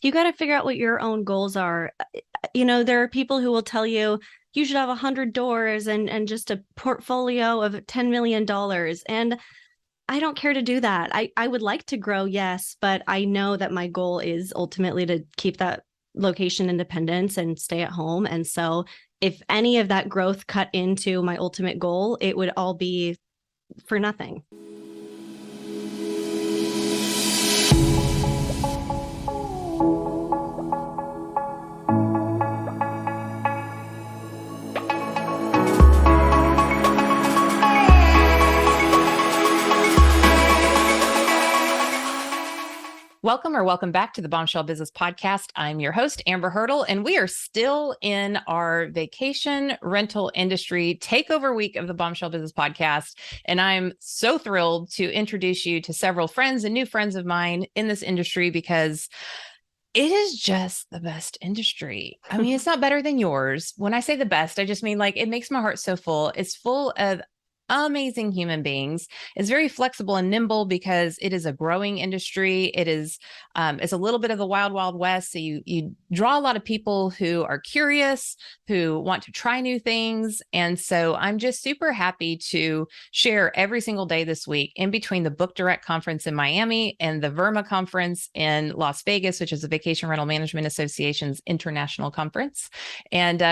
You got to figure out what your own goals are. There are people who will tell you you should have 100 doors and just a portfolio of $10 million. And I don't care to do that. I would like to grow, yes, but I know that my goal is ultimately to keep that location independence and stay at home. And so if any of that growth cut into my ultimate goal, it would all be for nothing. Welcome back to the Bombshell Business Podcast. I'm your host, Amber Hurdle, and we are still in our vacation rental industry takeover week of the Bombshell Business Podcast. And I'm so thrilled to introduce you to several friends and new friends of mine in this industry because it is just the best industry. I mean, it's not better than yours. When I say the best, I just mean like it makes my heart so full. It's full of amazing human beings. It's very flexible and nimble because it is a growing industry. It's a little bit of the wild, wild west. So you draw a lot of people who are curious, who want to try new things. And so I'm just super happy to share every single day this week in between the Book Direct conference in Miami and the VRMA conference in Las Vegas, which is the Vacation Rental Management Association's international conference. And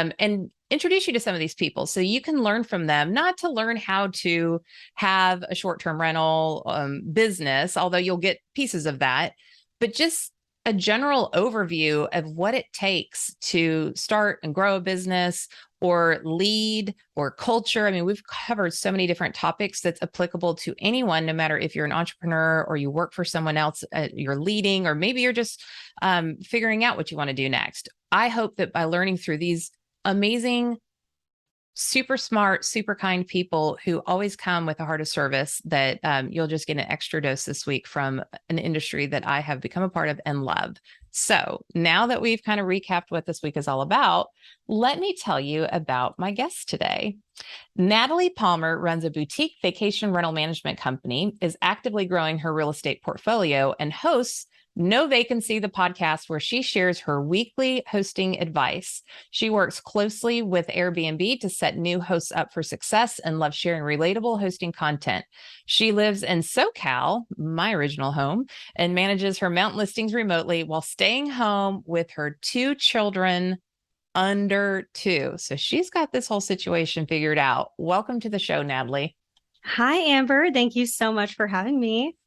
introduce you to some of these people so you can learn from them, not to learn how to have a short-term rental business, although you'll get pieces of that, but just a general overview of what it takes to start and grow a business or lead or culture. I mean, we've covered so many different topics that's applicable to anyone, no matter if you're an entrepreneur or you work for someone else, you're leading, or maybe you're just figuring out what you want to do next. I hope that by learning through these amazing, super smart, super kind people who always come with a heart of service, that you'll just get an extra dose this week from an industry that I have become a part of and love. So now that we've kind of recapped what this week is all about, let me tell you about my guest today. Natalie Palmer runs a boutique vacation rental management company, is actively growing her real estate portfolio, and hosts No Vacancy The Podcast, where she shares her weekly hosting advice. She works closely with Airbnb to set new hosts up for success and loves sharing relatable hosting content. She lives in SoCal, my original home, and manages her mountain listings remotely while staying home with her 2 children under 2. So she's got this whole situation figured out. Welcome to the show, Natalie. Hi, Amber. Thank you so much for having me.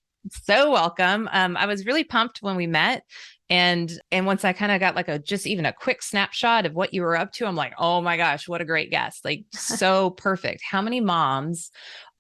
So welcome. I was really pumped when we met. And once I kind of got like even a quick snapshot of what you were up to, I'm like, oh my gosh, what a great guest. Like so perfect. How many moms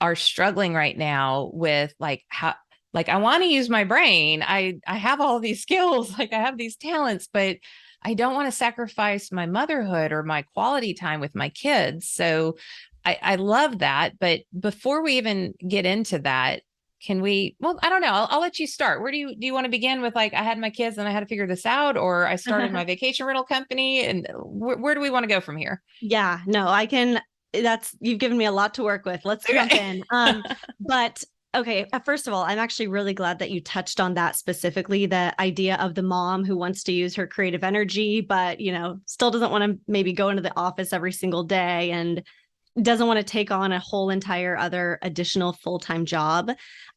are struggling right now with I want to use my brain. I have all these skills, like I have these talents, but I don't want to sacrifice my motherhood or my quality time with my kids. So I love that. But before we even get into that, I don't know. I'll let you start. Where do you want to begin with? Like, I had my kids and I had to figure this out, or I started my vacation rental company, and where do we want to go from here? Yeah, no, I can. You've given me a lot to work with. Let's jump in. But okay, first of all, I'm actually really glad that you touched on that specifically, the idea of the mom who wants to use her creative energy, but, still doesn't want to maybe go into the office every single day and doesn't want to take on a whole entire other additional full-time job.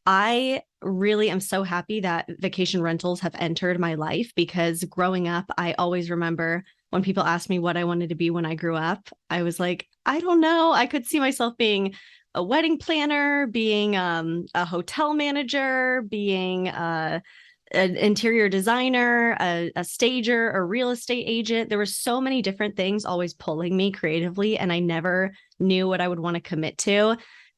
I really am so happy that vacation rentals have entered my life, because growing up, I always remember when people asked me what I wanted to be when I grew up, I was like, I don't know. I could see myself being a wedding planner, being a hotel manager, being an interior designer, a stager, a real estate agent. There were so many different things always pulling me creatively, and I never knew what I would want to commit to.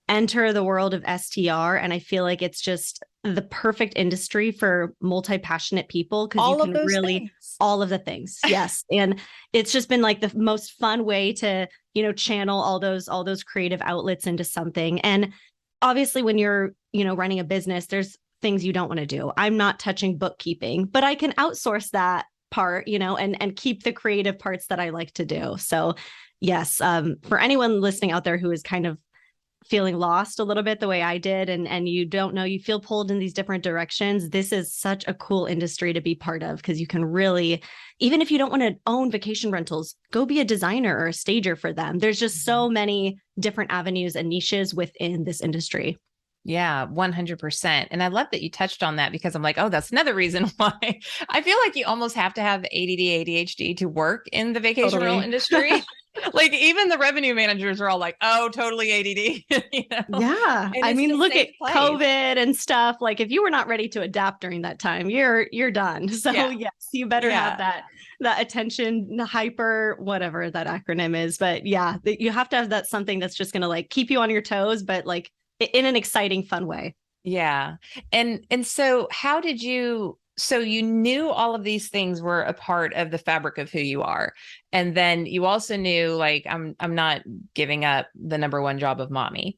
Enter the world of STR, and I feel like it's just the perfect industry for multi-passionate people, because you can really things. All of the things. Yes. And it's just been like the most fun way to, channel all those creative outlets into something. And obviously when you're, running a business, there's things you don't want to do. I'm not touching bookkeeping, but I can outsource that part, and keep the creative parts that I like to do. So yes, for anyone listening out there who is kind of feeling lost a little bit the way I did, and you don't know, you feel pulled in these different directions, this is such a cool industry to be part of, because you can really, even if you don't want to own vacation rentals, go be a designer or a stager for them. There's just so many different avenues and niches within this industry. Yeah, 100%. And I love that you touched on that, because I'm like, oh, that's another reason why I feel like you almost have to have ADD, ADHD to work in the vacation rental industry. Like even the revenue managers are all like, oh, totally ADD. Yeah. And I mean, look at place. COVID and stuff. Like if you were not ready to adapt during that time, you're done. So yes, you better have that attention, hyper, whatever that acronym is. But yeah, you have to have that something that's just going to like keep you on your toes, but like in an exciting, fun way. Yeah. And so how did you, so you knew all of these things were a part of the fabric of who you are. And then you also knew like, I'm not giving up the number one job of mommy.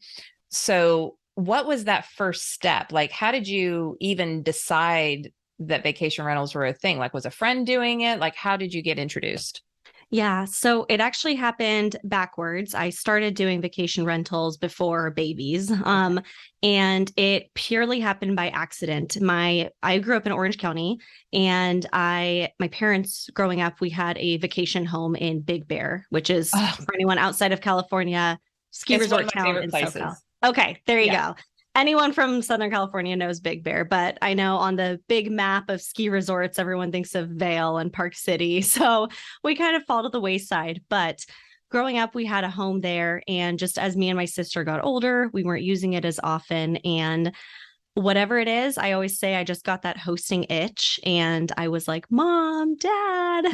So what was that first step? Like, how did you even decide that vacation rentals were a thing? Like, was a friend doing it? Like, how did you get introduced? Yeah, so it actually happened backwards. I started doing vacation rentals before babies, and it purely happened by accident. I grew up in Orange County, and my parents growing up, we had a vacation home in Big Bear, which is for anyone outside of California, ski resort town in SoCal. Okay, there you go. Anyone from Southern California knows Big Bear, but I know on the big map of ski resorts, everyone thinks of Vail and Park City. So we kind of fall to the wayside. But growing up, we had a home there. And just as me and my sister got older, we weren't using it as often. And whatever it is, I always say I just got that hosting itch. And I was like, Mom, Dad,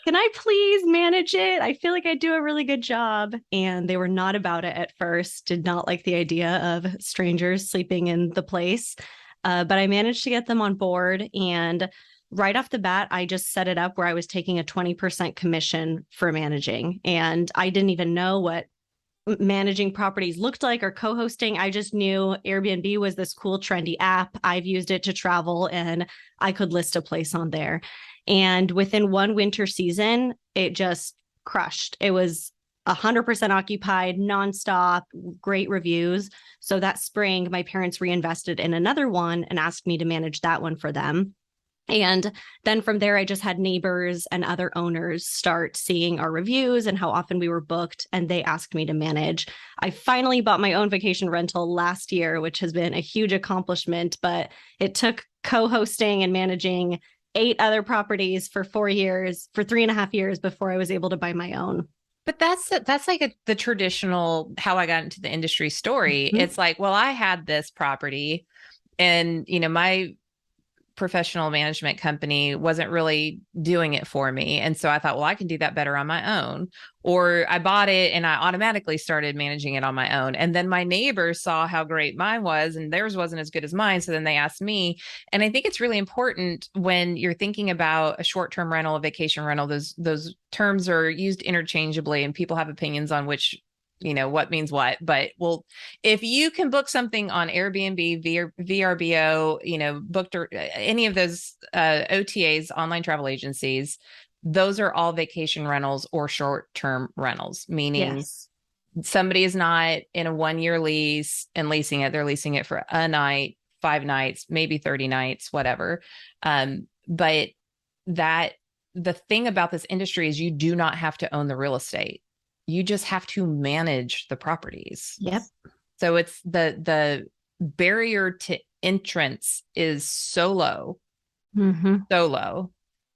can I please manage it? I feel like I do a really good job. And they were not about it at first, did not like the idea of strangers sleeping in the place. But I managed to get them on board. And right off the bat, I just set it up where I was taking a 20% commission for managing. And I didn't even know what managing properties looked like or co-hosting. I just knew Airbnb was this cool, trendy app. I've used it to travel, and I could list a place on there. And within one winter season, it just crushed. It was 100% occupied, nonstop, great reviews. So that spring, my parents reinvested in another one and asked me to manage that one for them. And then from there, I just had neighbors and other owners start seeing our reviews and how often we were booked, and they asked me to manage. I finally bought my own vacation rental last year, which has been a huge accomplishment, but it took co-hosting and managing 8 other properties for 3.5 years before I was able to buy my own. But that's like the traditional, how I got into the industry story. Mm-hmm. It's like, well, I had this property, and, my professional management company wasn't really doing it for me. And so I thought, well, I can do that better on my own. Or I bought it and I automatically started managing it on my own. And then my neighbors saw how great mine was, and theirs wasn't as good as mine. So then they asked me. And I think it's really important when you're thinking about a short-term rental, a vacation rental, those terms are used interchangeably, and people have opinions on which what means what. But well, if you can book something on Airbnb, VRBO, booked, or any of those OTAs, online travel agencies, those are all vacation rentals or short-term rentals, meaning somebody is not in a 1-year lease and leasing it. They're leasing it for a night, 5 nights, maybe 30 nights, whatever. But the thing about this industry is you do not have to own the real estate. You just have to manage the properties. Yep. So it's the barrier to entrance is so low, so low.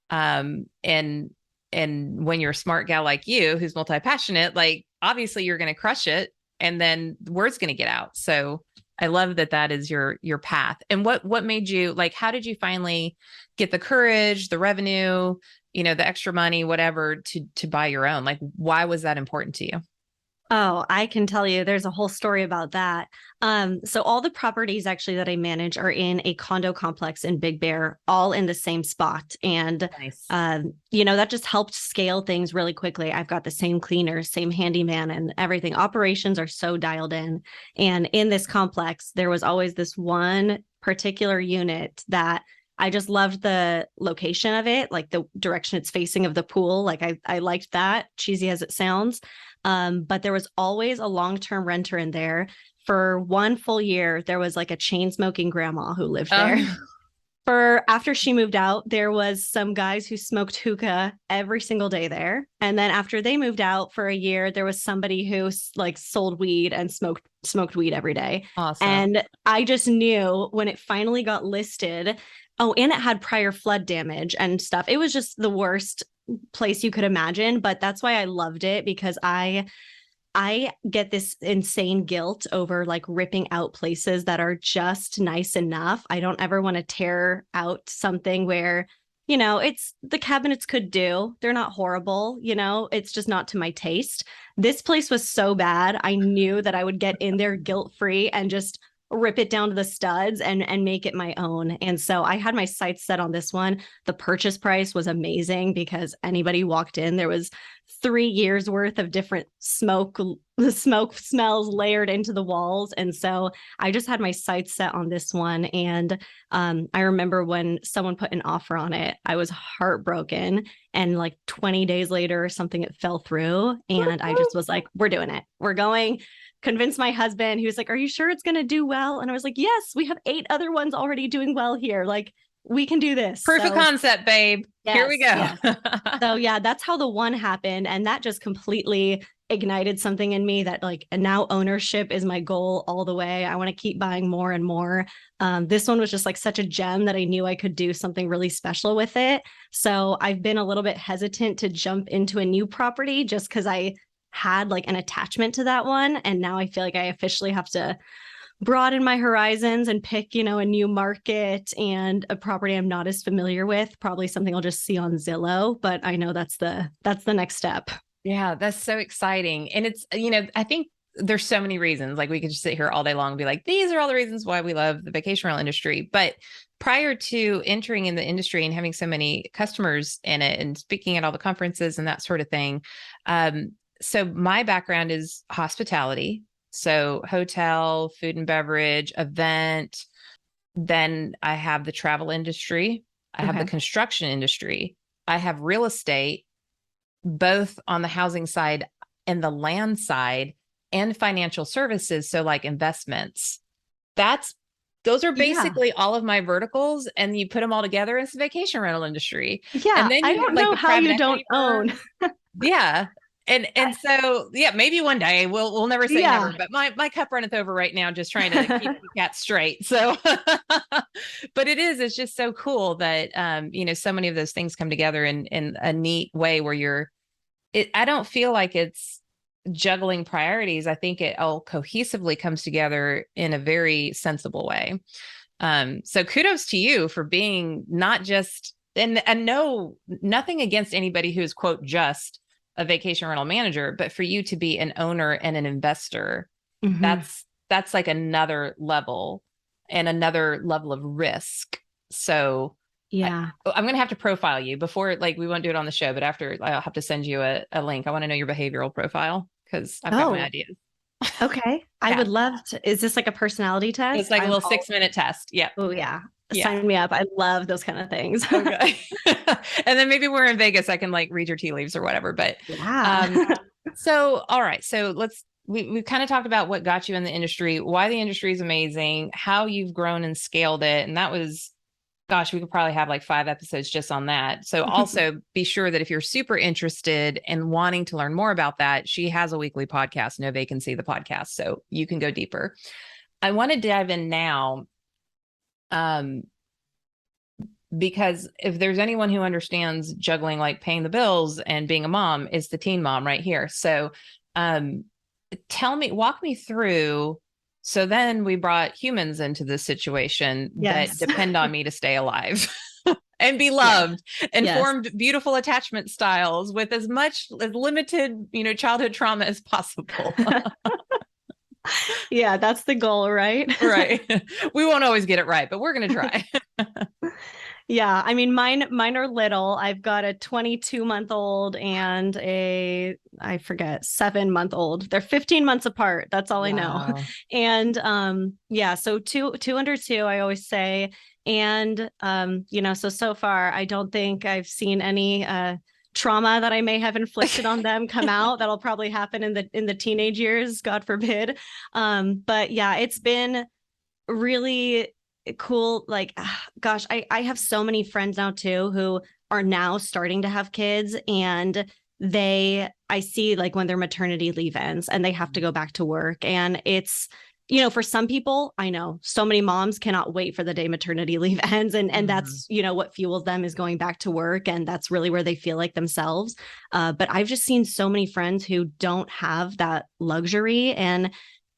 And when you're a smart gal like you, who's multi-passionate, like obviously you're going to crush it, and then the word's going to get out. So I love that is your path. And what made you, like, how did you finally get the courage, the revenue, the extra money, whatever, to buy your own? Like, why was that important to you? Oh, I can tell you there's a whole story about that. So all the properties actually that I manage are in a condo complex in Big Bear, all in the same spot. And, nice. That just helped scale things really quickly. I've got the same cleaner, same handyman, and everything. Operations are so dialed in. And in this complex, there was always this one particular unit that I just loved the location of it, like the direction it's facing of the pool. Like I liked that, cheesy as it sounds. But there was always a long-term renter in there for 1 full year, there was like a chain smoking grandma who lived there. For after she moved out, there was some guys who smoked hookah every single day there. And then after they moved out for a year, there was somebody who like sold weed and smoked weed every day. Awesome. And I just knew when it finally got listed. Oh, and it had prior flood damage and stuff. It was just the worst place you could imagine. But that's why I loved it, because I get this insane guilt over like ripping out places that are just nice enough. I don't ever want to tear out something where, it's the cabinets could do. They're not horrible, it's just not to my taste. This place was so bad. I knew that I would get in there guilt-free and just rip it down to the studs and make it my own. And so I had my sights set on this one. The purchase price was amazing because anybody walked in, there was 3 years worth of different the smoke smells layered into the walls. And so I just had my sights set on this one. And I remember when someone put an offer on it, I was heartbroken. And like 20 days later or something, it fell through. And I just was like, we're doing it. We're going. Convinced my husband. He was like, are you sure it's going to do well? And I was like, yes, we have 8 other ones already doing well here. Like, we can do this. Proof of concept, babe. Yes, here we go. Yes. So yeah, that's how the one happened. And that just completely ignited something in me that like, and now ownership is my goal all the way. I want to keep buying more and more. This one was just like such a gem that I knew I could do something really special with it. So I've been a little bit hesitant to jump into a new property just because I had like an attachment to that one. And now I feel like I officially have to broaden my horizons and pick, a new market and a property I'm not as familiar with, probably something I'll just see on Zillow, but I know that's the next step. Yeah, that's so exciting. And it's, I think there's so many reasons, like we could just sit here all day long and be like, these are all the reasons why we love the vacation rental industry. But prior to entering in the industry and having so many customers in it and speaking at all the conferences and that sort of thing, so my background is hospitality. So hotel, food and beverage, event. Then I have the travel industry. I have the construction industry. I have real estate, both on the housing side and the land side, and financial services. So like investments. Those are basically all of my verticals, and you put them all together, it's the vacation rental industry. Yeah. And then I don't know how you don't own. Yeah. And so, yeah, maybe one day we'll never say never, but my cup runneth over right now, just trying to keep the cat straight. So, but it's just so cool that, so many of those things come together in a neat way where I don't feel like it's juggling priorities. I think it all cohesively comes together in a very sensible way. So kudos to you for being not just, and no, nothing against anybody who's quote, just a vacation rental manager, but for you to be an owner and an investor, that's like another level and another level of risk. So yeah, I'm going to have to profile you before, like we won't do it on the show, but after I'll have to send you a link. I want to know your behavioral profile because I've got my ideas. Okay. I would love to. Is this like a personality test? It's like a little 6-minute test. Yeah. Oh yeah. Sign me up. I love those kind of things. Okay. And then maybe we're in Vegas. I can like read your tea leaves or whatever, but so, all right. So we've kind of talked about what got you in the industry, why the industry is amazing, how you've grown and scaled it. And that was, gosh, we could probably have like 5 episodes just on that. So also be sure that if you're super interested and wanting to learn more about that, she has a weekly podcast, No Vacancy, the podcast. So you can go deeper. I want to dive in now. Because if there's anyone who understands juggling, like paying the bills and being a mom, is the teen mom right here. So, walk me through. So then we brought humans into this situation that depend on me to stay alive and be loved and formed beautiful attachment styles with as much as limited, childhood trauma as possible. Yeah, that's the goal, right? Right. We won't always get it right, but we're going to try. Yeah. I mean, mine are little. I've got a 22-month-old and I forget, 7-month-old. They're 15 months apart. That's all I know. And, so two under two, I always say. And, so far, I don't think I've seen any, trauma that I may have inflicted on them come out. That'll probably happen in the teenage years, God forbid. But yeah, it's been really cool. Like, gosh, I have so many friends now too who are now starting to have kids, and I see like when their maternity leave ends and they have to go back to work. And it's, for some people, I know so many moms cannot wait for the day maternity leave ends. And that's, what fuels them is going back to work. And that's really where they feel like themselves. But I've just seen so many friends who don't have that luxury, and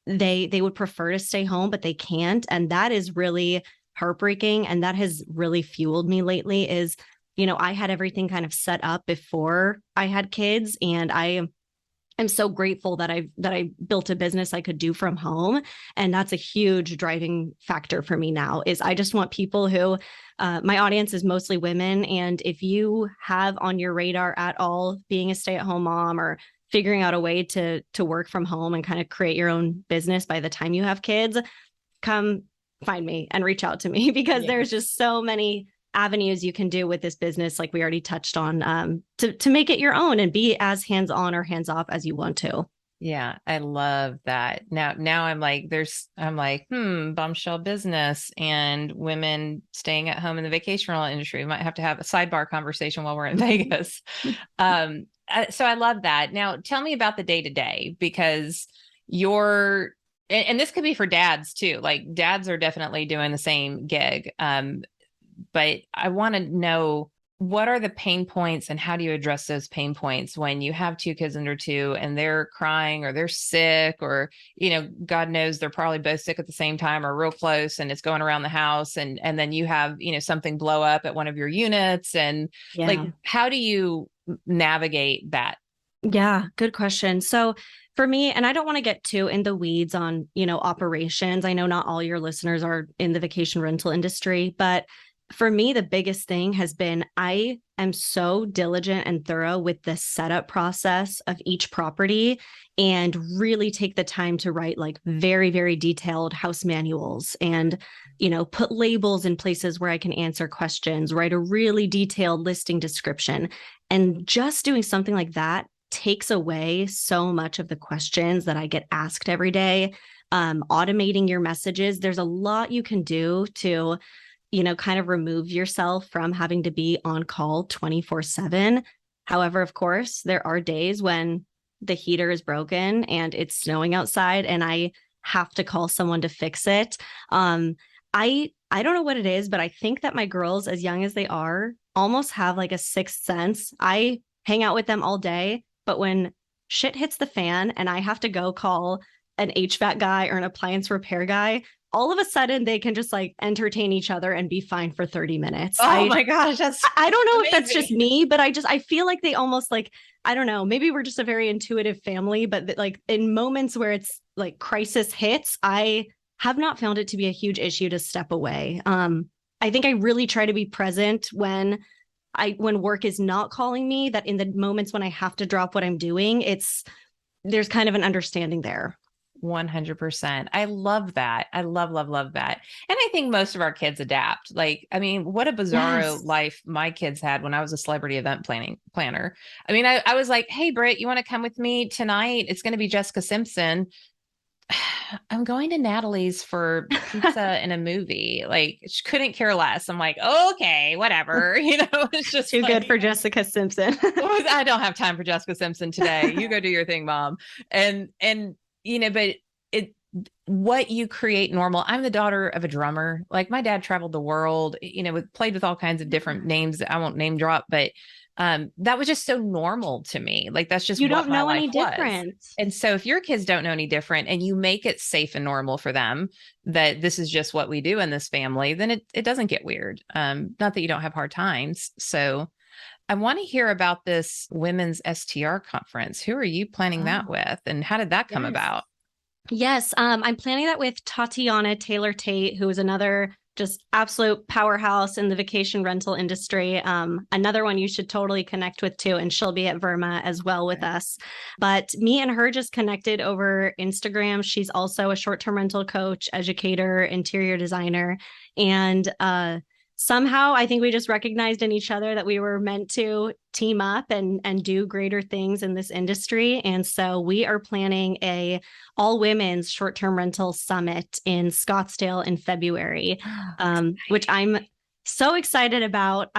they would prefer to stay home, but they can't. And that is really heartbreaking. And that has really fueled me lately is, I had everything kind of set up before I had kids, and I'm so grateful that I built a business I could do from home. And that's a huge driving factor for me now is I just want people who, my audience is mostly women. And if you have on your radar at all being a stay-at-home mom or figuring out a way to work from home and kind of create your own business by the time you have kids, come find me and reach out to me because there's just so many avenues you can do with this business, like we already touched on, to make it your own and be as hands-on or hands-off as you want to. Yeah, I love that. Now I'm like, bombshell business and women staying at home in the vacation rental industry. We might have to have a sidebar conversation while we're in Vegas. So I love that. Now tell me about the day-to-day, because and this could be for dads too. Like dads are definitely doing the same gig. But I want to know, what are the pain points and how do you address those pain points when you have two kids under two and they're crying or they're sick or, God knows they're probably both sick at the same time or real close and it's going around the house and then you have, something blow up at one of your units and like, how do you navigate that? Yeah, good question. So for me, and I don't want to get too in the weeds on, operations. I know not all your listeners are in the vacation rental industry, but for me, the biggest thing has been I am so diligent and thorough with the setup process of each property and really take the time to write like very, very detailed house manuals and, put labels in places where I can answer questions, write a really detailed listing description. And just doing something like that takes away so much of the questions that I get asked every day. Automating your messages, there's a lot you can do to kind of remove yourself from having to be on call 24/7. However, of course, there are days when the heater is broken and it's snowing outside and I have to call someone to fix it. I don't know what it is, but I think that my girls, as young as they are, almost have like a sixth sense. I hang out with them all day, but when shit hits the fan and I have to go call an HVAC guy or an appliance repair guy, all of a sudden they can just like entertain each other and be fine for 30 minutes. Oh my gosh. I don't know amazing. If that's just me, but I feel like they almost like, I don't know, maybe we're just a very intuitive family, but like in moments where it's like crisis hits, I have not found it to be a huge issue to step away. I think I really try to be present when work is not calling me, that in the moments when I have to drop what I'm doing, there's kind of an understanding there. 100%. I love that. I love that. And I think most of our kids adapt. Like, I mean, what a bizarro life my kids had when I was a celebrity event planner. I mean, I was like, hey, Britt, you want to come with me tonight? It's going to be Jessica Simpson. I'm going to Natalie's for pizza and a movie. Like, she couldn't care less. I'm like, okay, whatever. It's just too good for Jessica Simpson. I don't have time for Jessica Simpson today. You go do your thing, Mom. And but what you create normal. I'm the daughter of a drummer. Like my dad traveled the world, played with all kinds of different names that I won't name drop, but that was just so normal to me. Like that's just you what don't my know life any was. different. And so if your kids don't know any different and you make it safe and normal for them that this is just what we do in this family, then it doesn't get weird. Not that you don't have hard times. So I want to hear about this women's STR conference. Who are you planning that with? And how did that come about? Yes, I'm planning that with Tatiana Taylor Tate, who is another just absolute powerhouse in the vacation rental industry. Another one you should totally connect with too, and she'll be at VRMA as well with us. But me and her just connected over Instagram. She's also a short-term rental coach, educator, interior designer, and somehow I think we just recognized in each other that we were meant to team up and do greater things in this industry. And so we are planning a all women's short-term rental summit in Scottsdale in February, which I'm so excited about.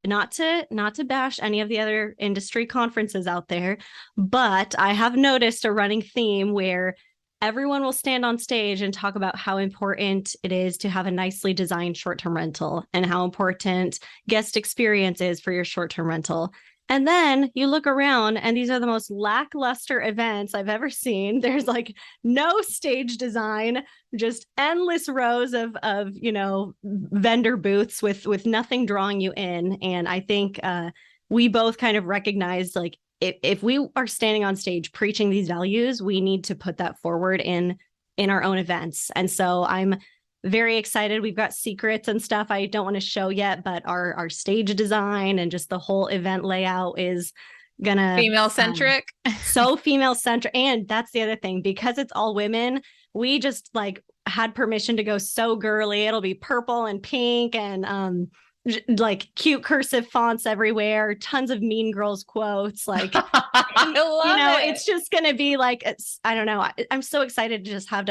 Not to bash any of the other industry conferences out there, but I have noticed a running theme where everyone will stand on stage and talk about how important it is to have a nicely designed short-term rental and how important guest experience is for your short-term rental. And then you look around and these are the most lackluster events I've ever seen. There's like no stage design, just endless rows of vendor booths with nothing drawing you in. And I think we both kind of recognized, like, if we are standing on stage preaching these values, we need to put that forward in our own events. And so I'm very excited. We've got secrets and stuff I don't want to show yet, but our stage design and just the whole event layout is gonna female centric. So female centric. And that's the other thing, because it's all women, we just like had permission to go so girly. It'll be purple and pink and like cute cursive fonts everywhere, tons of Mean Girls quotes. Like, I love it. It's just going to be like, I don't know. I'm so excited to just have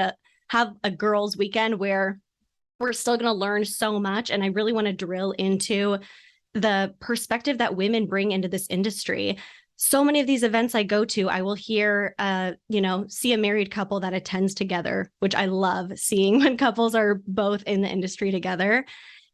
a girls' weekend where we're still going to learn so much. And I really want to drill into the perspective that women bring into this industry. So many of these events I go to, I will hear, see a married couple that attends together, which I love seeing when couples are both in the industry together.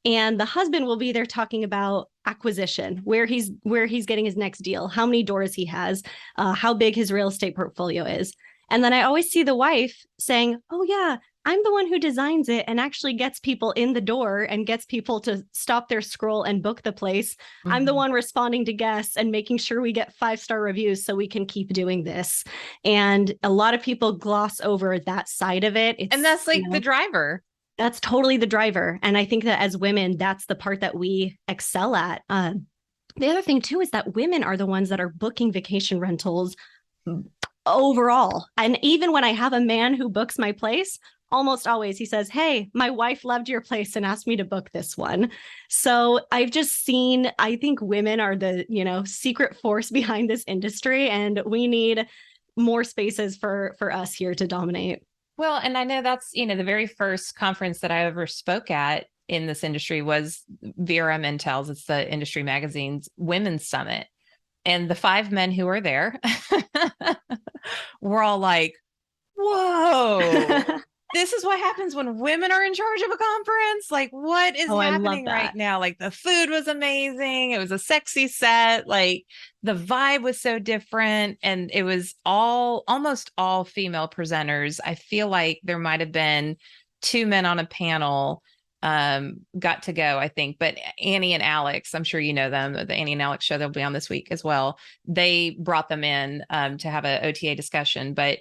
And the husband will be there talking about acquisition, where he's getting his next deal, how many doors he has, how big his real estate portfolio is. And then I always see the wife saying, oh yeah, I'm the one who designs it and actually gets people in the door and gets people to stop their scroll and book the place. Mm-hmm. I'm the one responding to guests and making sure we get 5-star reviews so we can keep doing this. And a lot of people gloss over that side of it. And that's like the driver. That's totally the driver. And I think that as women, that's the part that we excel at. The other thing too, is that women are the ones that are booking vacation rentals overall. And even when I have a man who books my place, almost always he says, hey, my wife loved your place and asked me to book this one. So I've just seen, I think women are the, secret force behind this industry, and we need more spaces for us here to dominate. Well, and I know that's, the very first conference that I ever spoke at in this industry was VRMA Intels. It's the industry magazine's women's summit. And the 5 men who were there were all like, whoa, this is what happens when women are in charge of a conference. Like, what is happening right now? Like, the food was amazing. It was a sexy set. Like, the vibe was so different. And it was almost all female presenters. I feel like there might have been 2 men on a panel got to go, I think. But Annie and Alex, I'm sure you know them, the Annie and Alex show, they'll be on this week as well. They brought them in to have an OTA discussion. But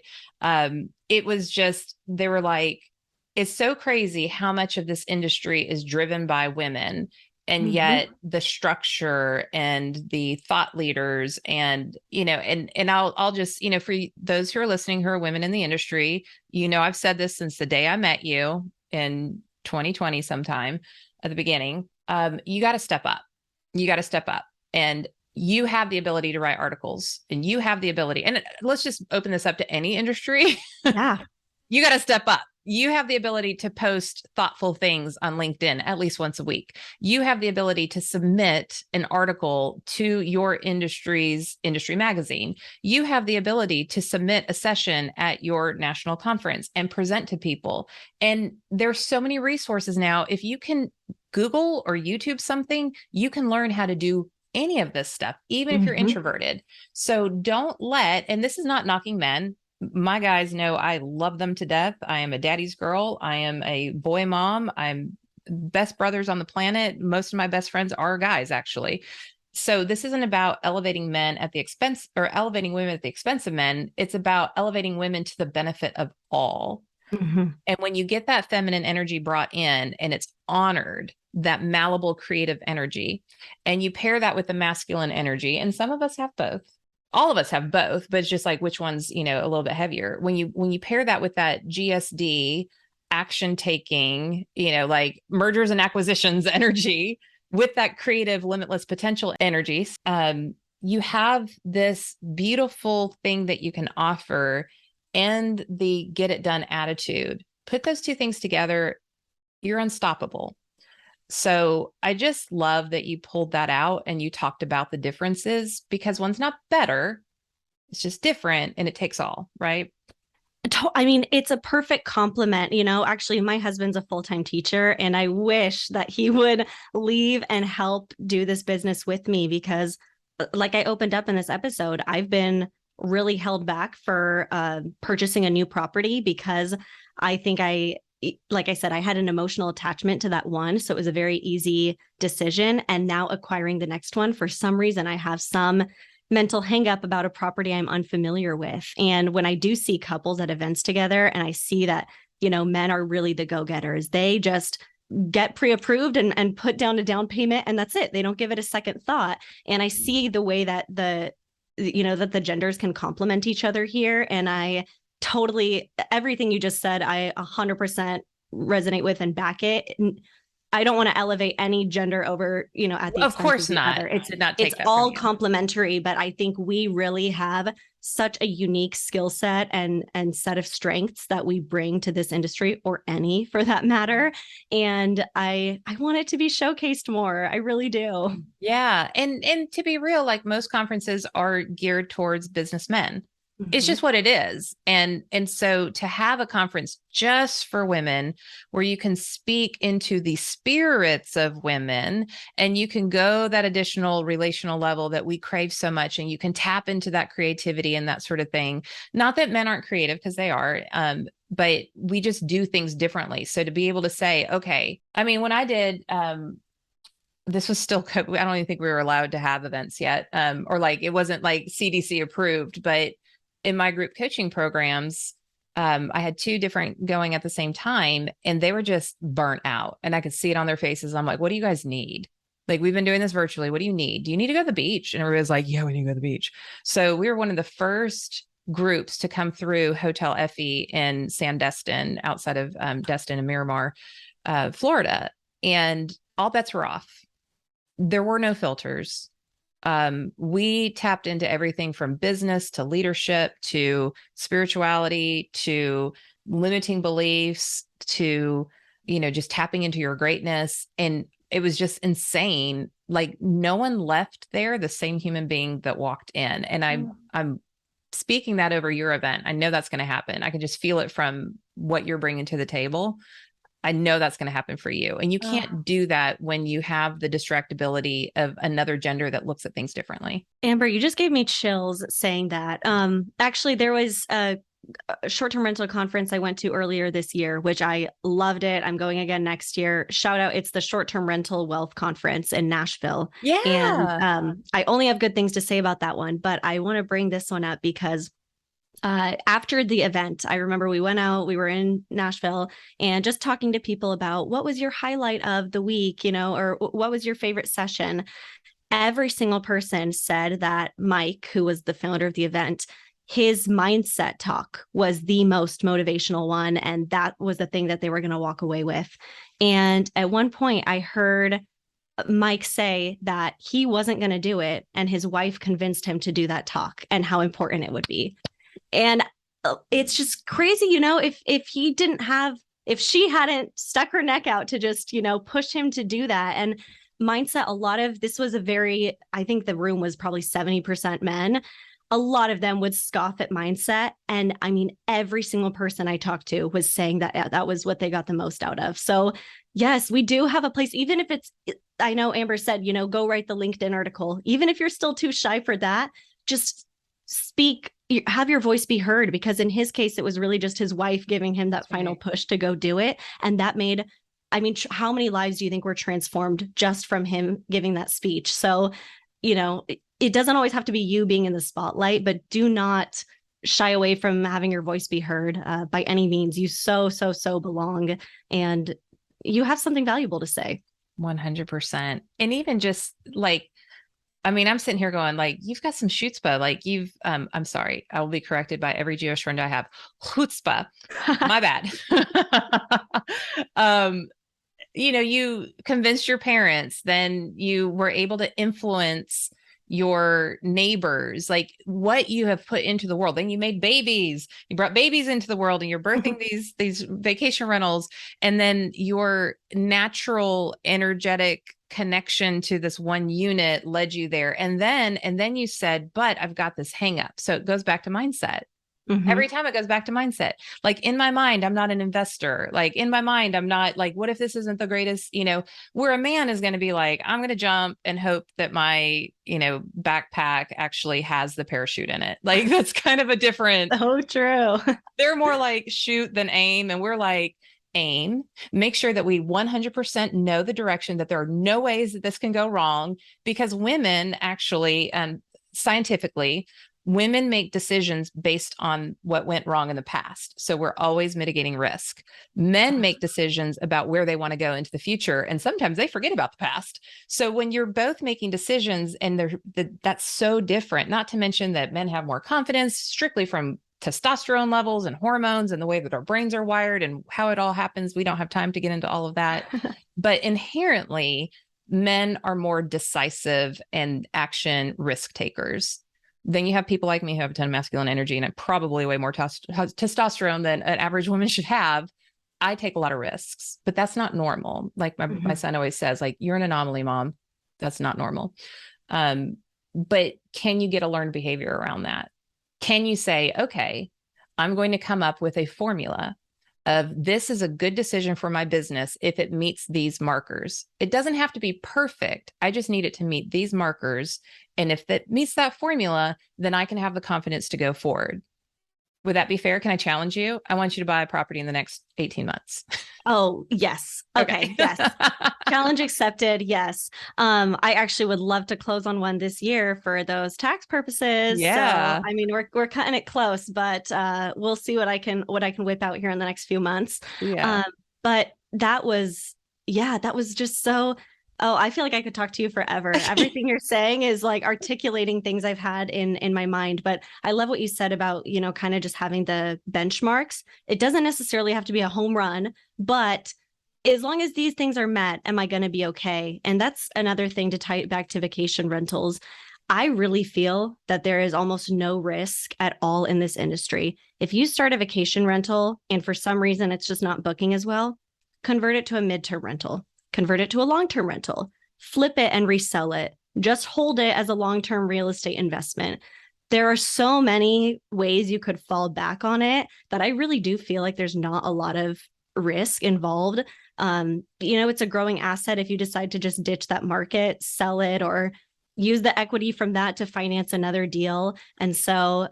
it was just, they were like, it's so crazy how much of this industry is driven by women. And yet the structure and the thought leaders and, and I'll just, for those who are listening, who are women in the industry, I've said this since the day I met you in 2020, sometime at the beginning, you got to step up. You got to step up, and you have the ability to write articles, and you have the ability, and let's just open this up to any industry. Yeah. You got to step up. You have the ability to post thoughtful things on LinkedIn at least once a week. You have the ability to submit an article to your industry's industry magazine. You have the ability to submit a session at your national conference and present to people. And there's so many resources now. If you can Google or YouTube something, you can learn how to do any of this stuff, even if you're introverted. So don't and this is not knocking men. My guys know I love them to death. I am a daddy's girl. I am a boy mom. I'm best brothers on the planet. Most of my best friends are guys, actually. So this isn't about elevating men at the expense, or elevating women at the expense of men. It's about elevating women to the benefit of all. And when you get that feminine energy brought in and it's honored, that malleable creative energy, and you pair that with the masculine energy, and some of us have both. All of us have both, but it's just like which one's, a little bit heavier. When you pair that with that GSD action taking, like mergers and acquisitions energy with that creative, limitless potential energy. You have this beautiful thing that you can offer and the get it done attitude. Put those two things together, you're unstoppable. So I just love that you pulled that out and you talked about the differences, because one's not better, it's just different, and it takes all, right? I mean, it's a perfect compliment. Actually, my husband's a full-time teacher, and I wish that he would leave and help do this business with me, because like I opened up in this episode, I've been really held back for purchasing a new property because I think like I said, I had an emotional attachment to that one. So it was a very easy decision. And now acquiring the next one, for some reason, I have some mental hang up about a property I'm unfamiliar with. And when I do see couples at events together and I see that, men are really the go-getters, they just get pre-approved and put down a down payment, and that's it. They don't give it a second thought. And I see the way that that the genders can complement each other here. And I totally, everything you just said, I 100% resonate with and back it. I don't want to elevate any gender over, at the Of course of the not. other. I did not take it's all complementary, but I think we really have such a unique skill set and set of strengths that we bring to this industry, or any for that matter. And I want it to be showcased more. I really do. Yeah. And to be real, like most conferences are geared towards businessmen. It's just what it is. And so to have a conference just for women where you can speak into the spirits of women and you can go that additional relational level that we crave so much, and you can tap into that creativity and that sort of thing. Not that men aren't creative, because they are, but we just do things differently. So to be able to say, okay, I mean, when I did, this was still, I don't even think we were allowed to have events yet. Or like, it wasn't like CDC approved, but in my group coaching programs, I had two different going at the same time, and they were just burnt out, and I could see it on their faces. I'm like, what do you guys need? Like, we've been doing this virtually. What do you need? Do you need to go to the beach? And everybody's like, yeah, we need to go to the beach. So we were one of the first groups to come through Hotel Effie in Sandestin, outside of Destin and Miramar, Florida. And all bets were off. There were no filters. We tapped into everything from business to leadership to spirituality to limiting beliefs to, just tapping into your greatness. And it was just insane. Like, no one left there the same human being that walked in. And I'm speaking that over your event. I know that's going to happen. I can just feel it from what you're bringing to the table. I know that's going to happen for you. And you can't do that when you have the distractibility of another gender that looks at things differently. Amber, you just gave me chills saying that. Actually, there was a short-term rental conference I went to earlier this year, which I loved it. I'm going again next year. Shout out. It's the Short-Term Rental Wealth Conference in Nashville. Yeah. And I only have good things to say about that one, but I want to bring this one up because after the event, I remember we went out, we were in Nashville, and just talking to people about what was your highlight of the week, or what was your favorite session. Every single person said that Mike, who was the founder of the event, his mindset talk was the most motivational one. And that was the thing that they were going to walk away with. And at one point I heard Mike say that he wasn't going to do it, and his wife convinced him to do that talk and how important it would be. And it's just crazy, if she hadn't stuck her neck out to just, push him to do that. And mindset, a lot of this was I think the room was probably 70% men. A lot of them would scoff at mindset. And I mean, every single person I talked to was saying that that was what they got the most out of. So yes, we do have a place, even if I know Amber said, go write the LinkedIn article. Even if you're still too shy for that, just speak, have your voice be heard, because in his case, it was really just his wife giving him that final push to go do it. And that made, how many lives do you think were transformed just from him giving that speech? So, it doesn't always have to be you being in the spotlight, but do not shy away from having your voice be heard by any means. You so belong, and you have something valuable to say. 100%. And even just like I mean, I'm sitting here going like, you've got some chutzpah. Like I'm sorry, I will be corrected by every Jewish friend I have. Chutzpah. My bad. um, you convinced your parents, then you were able to influence your neighbors, like what you have put into the world. Then you made babies, you brought babies into the world, and you're birthing these vacation rentals. And then your natural energetic connection to this one unit led you there. And then you said, but I've got this hang up. So it goes back to mindset. Mm-hmm. Every time it goes back to mindset. Like in my mind, I'm not an investor. Like in my mind, I'm not like, what if this isn't the greatest, where a man is going to be like, I'm going to jump and hope that my, backpack actually has the parachute in it. Like that's kind of a different. So true. They're more like shoot than aim. And we're like, aim, make sure that we 100% know the direction, that there are no ways that this can go wrong, because women actually, scientifically, women make decisions based on what went wrong in the past. So we're always mitigating risk. Men make decisions about where they want to go into the future. And sometimes they forget about the past. So when you're both making decisions and that's so different, not to mention that men have more confidence strictly from testosterone levels and hormones and the way that our brains are wired and how it all happens. We don't have time to get into all of that. But inherently, men are more decisive and action risk takers. Then you have people like me who have a ton of masculine energy and probably way more testosterone than an average woman should have. I take a lot of risks, but that's not normal. Like my son always says, like, you're an anomaly, mom. That's not normal. But can you get a learned behavior around that? Can you say, okay, I'm going to come up with a formula of this is a good decision for my business if it meets these markers. It doesn't have to be perfect. I just need it to meet these markers. And if that meets that formula, then I can have the confidence to go forward. Would that be fair? Can I challenge you? I want you to buy a property in the next 18 months. Oh, yes. Okay. Yes. Challenge accepted. Yes. I actually would love to close on one this year for those tax purposes. Yeah. So, I mean, we're cutting it close, but we'll see what I can whip out here in the next few months. Yeah. But that was just so. Oh, I feel like I could talk to you forever. Everything you're saying is like articulating things I've had in my mind. But I love what you said about, kind of just having the benchmarks. It doesn't necessarily have to be a home run, but as long as these things are met, am I going to be okay? And that's another thing to tie it back to vacation rentals. I really feel that there is almost no risk at all in this industry. If you start a vacation rental and for some reason it's just not booking as well, convert it to a mid-term rental. Convert it to a long-term rental, flip it and resell it. Just hold it as a long-term real estate investment. There are so many ways you could fall back on it that I really do feel like there's not a lot of risk involved. It's a growing asset if you decide to just ditch that market, sell it, or use the equity from that to finance another deal. And so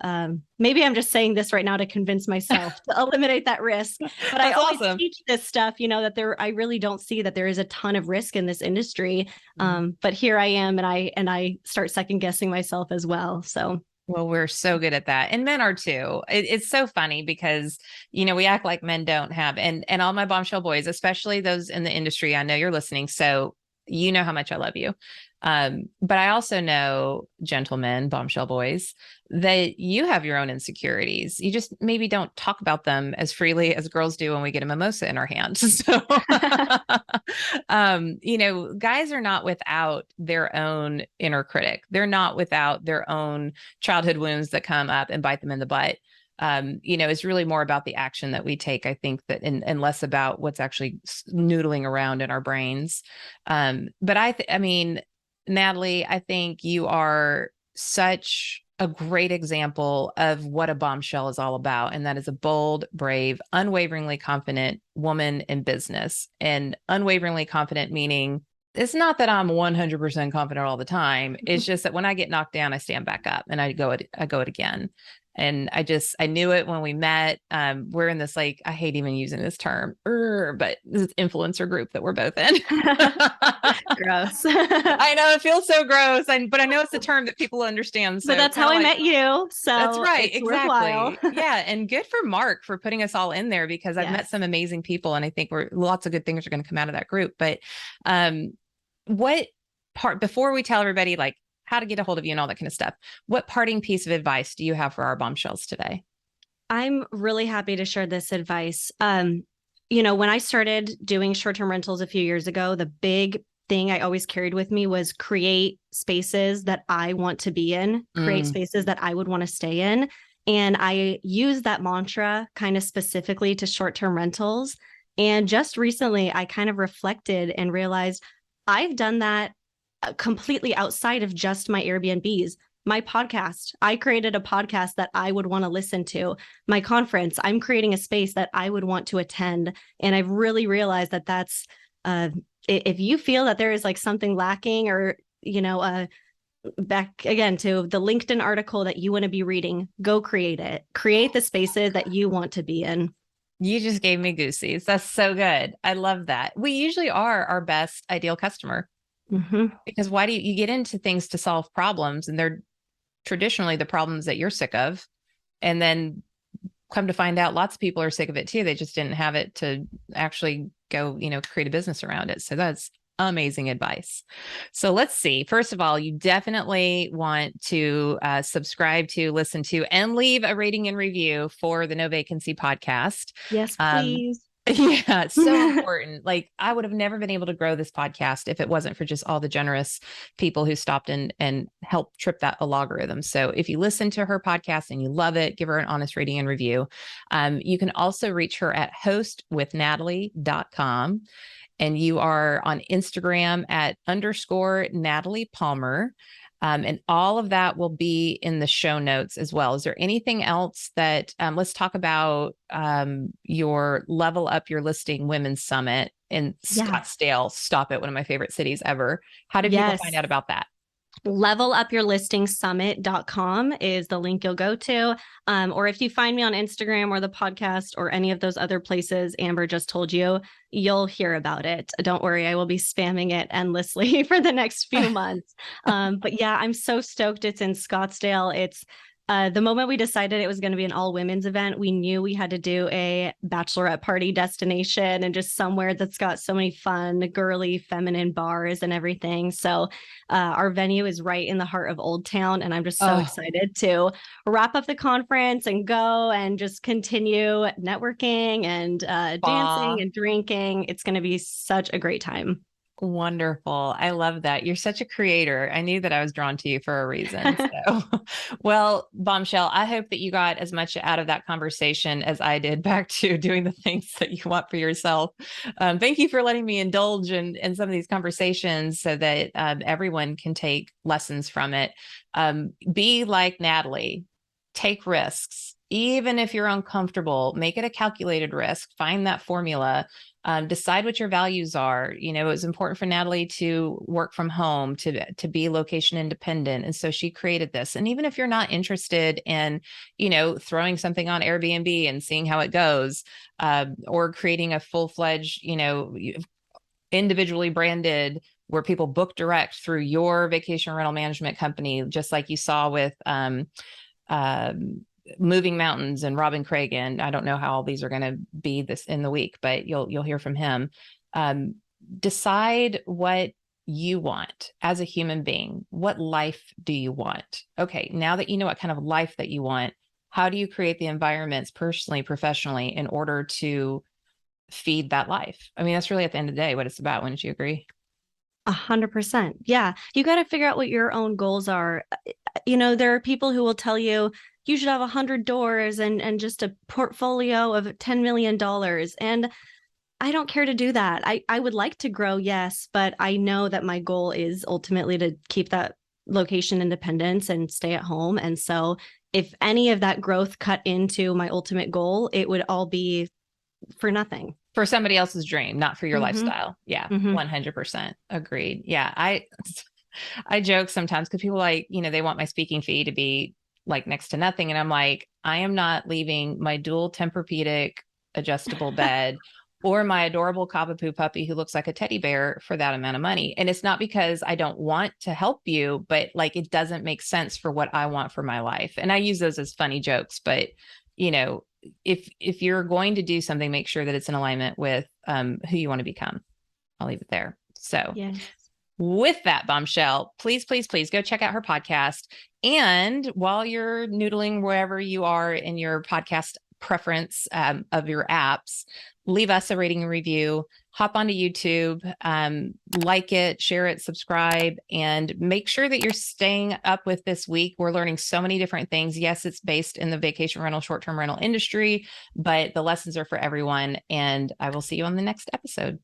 maybe I'm just saying this right now to convince myself to eliminate that risk. But I always teach this stuff, that I really don't see that there is a ton of risk in this industry. But here I am and I start second guessing myself as well. So. Well, we're so good at that. And men are too. It's so funny because, we act like men don't have, and all my bombshell boys, especially those in the industry, I know you're listening. So you know how much I love you. But I also know, gentlemen, bombshell boys, that you have your own insecurities. You just maybe don't talk about them as freely as girls do when we get a mimosa in our hands. So, guys are not without their own inner critic. They're not without their own childhood wounds that come up and bite them in the butt. It's really more about the action that we take, I think, that and less about what's actually noodling around in our brains. But I mean, Natalie, I think you are such a great example of what a bombshell is all about. And that is a bold, brave, unwaveringly confident woman in business. And unwaveringly confident meaning it's not that I'm 100% confident all the time. It's just that when I get knocked down, I stand back up and I go it again. And I knew it when we met. We're in this, like, I hate even using this term, but this influencer group that we're both in. Gross. I know it feels so gross. But I know it's a term that people understand. So but that's how I met you. So that's right. Exactly. Worthwhile. Yeah. And good for Mark for putting us all in there because I've met some amazing people and I think lots of good things are going to come out of that group. But what part, before we tell everybody, like, how to get a hold of you and all that kind of stuff. What parting piece of advice do you have for our bombshells today? I'm really happy to share this advice. When I started doing short-term rentals a few years ago, the big thing I always carried with me was create spaces that I want to be in, create spaces that I would want to stay in. And I use that mantra kind of specifically to short-term rentals. And just recently, I kind of reflected and realized I've done that completely outside of just my Airbnbs. My podcast, I created a podcast that I would want to listen to. My conference, I'm creating a space that I would want to attend. And I've really realized that that's, if you feel that there is like something lacking or, back again to the LinkedIn article that you want to be reading, go create it. Create the spaces that you want to be in. You just gave me goosies. That's so good. I love that. We usually are our best ideal customer because why do you get into things to solve problems, and they're traditionally the problems that you're sick of. And then come to find out lots of people are sick of it too. They just didn't have it to actually go, create a business around it. So that's amazing advice. So let's see. First of all, you definitely want to subscribe to, listen to, and leave a rating and review for the No Vacancy podcast. Yes, please. Yeah, it's so important. Like, I would have never been able to grow this podcast if it wasn't for just all the generous people who stopped and helped trip that algorithm. So if you listen to her podcast and you love it, give her an honest rating and review. You can also reach her at hostwithnatalie.com. And you are on Instagram at _Natalie Palmer. And all of that will be in the show notes as well. Is there anything else that, let's talk about your Level Up Your Listing Women's Summit in Scottsdale. Stop it. One of my favorite cities ever. How do people find out about that? levelupyourlistingsummit.com is the link you'll go to. Or if you find me on Instagram or the podcast or any of those other places Amber just told you, you'll hear about it. Don't worry, I will be spamming it endlessly for the next few months. But yeah, I'm so stoked it's in Scottsdale. It's the moment we decided it was going to be an all women's event, we knew we had to do a bachelorette party destination and just somewhere that's got so many fun, girly, feminine bars and everything. So our venue is right in the heart of Old Town. And I'm just so excited to wrap up the conference and go and just continue networking and dancing and drinking. It's going to be such a great time. Wonderful. I love that. You're such a creator. I knew that I was drawn to you for a reason. So, well, Bombshell, I hope that you got as much out of that conversation as I did back to doing the things that you want for yourself. Thank you for letting me indulge in some of these conversations so that everyone can take lessons from it. Be like Natalie. Take risks. Even if you're uncomfortable, make it a calculated risk. Find that formula. Decide what your values are. It was important for Natalie to work from home, to be location independent. And so she created this. And even if you're not interested in, throwing something on Airbnb and seeing how it goes, or creating a full-fledged, individually branded where people book direct through your vacation rental management company, just like you saw with, Moving Mountains and Robin Craig. And I don't know how all these are going to be this in the week, but you'll hear from him. Decide what you want as a human being. What life do you want? Okay. Now that you know what kind of life that you want, how do you create the environments personally, professionally, in order to feed that life? I mean, that's really at the end of the day what it's about. Wouldn't you agree? 100%. Yeah. You got to figure out what your own goals are. There are people who will tell you should have 100 doors and just a portfolio of $10 million. And I don't care to do that. I would like to grow, yes, but I know that my goal is ultimately to keep that location independence and stay at home. And so if any of that growth cut into my ultimate goal, it would all be for nothing. For somebody else's dream, not for your lifestyle. Yeah. 100%. Agreed. Yeah. I joke sometimes because people they want my speaking fee to be like next to nothing. And I'm like, I am not leaving my dual Tempur-Pedic adjustable bed or my adorable Cavapoo puppy who looks like a teddy bear for that amount of money. And it's not because I don't want to help you, but it doesn't make sense for what I want for my life. And I use those as funny jokes, but if you're going to do something, make sure that it's in alignment with who you want to become. I'll leave it there. So yes. with that bombshell, please, please, please go check out her podcast. And while you're noodling wherever you are in your podcast preference of your apps, leave us a rating and review, hop onto YouTube, like it, share it, subscribe, and make sure that you're staying up with this week. We're learning so many different things. Yes, it's based in the vacation rental, short-term rental industry, but the lessons are for everyone. And I will see you on the next episode.